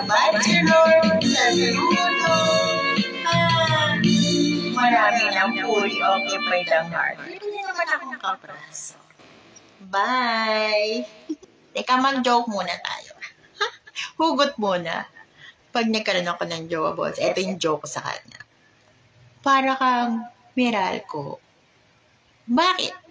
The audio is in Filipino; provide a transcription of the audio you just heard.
bachelor, sa luto, marami ng fully occupied ang heart. Hindi naman akong kapraso. Bye! Teka, mag-joke muna tayo. Hugot muna. Pag nagkaroon ako ng jowa, boss, ito yung joke ko sa kanya. Para kang Meralco. Bakit?